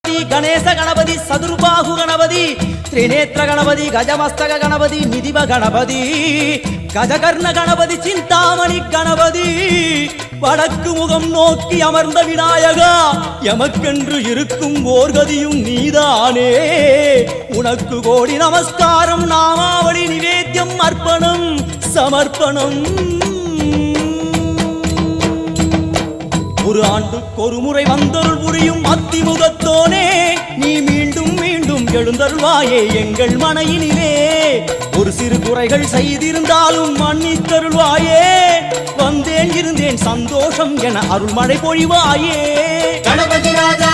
गणपति गणेश गणपति सदुर्बाहु गणपति त्रिनेत्र गणपति गजमस्तक गणपति निधिव गणपति गजकर्ण गणपति चिंतामणि गणपति வடக்கு முகம் நோக்கி அமர்ந்த விநாயகா எமக்கென்று இருக்கும் ஓர்கதியும் நீதானே உனக்கு கோடி நமஸ்காரம் நாமாவளி நிவேத்தியம் அர்ப்பணம் சமர்ப்பணம் ஒரு ஆண்டுக்கு ஒரு முறை வந்தருள் புரியும் அத்திமுகத்தோனே நீ மீண்டும் மீண்டும் எழுந்தருள்வாயே எங்கள் மனையினிலே ஒரு சிறு குறைகள் செய்திருந்தாலும் மன்னித்தருள்வாயே வந்தேன் இருந்தேன் சந்தோஷம் என அருள்மழை பொழிவாயே கணபதி ராஜா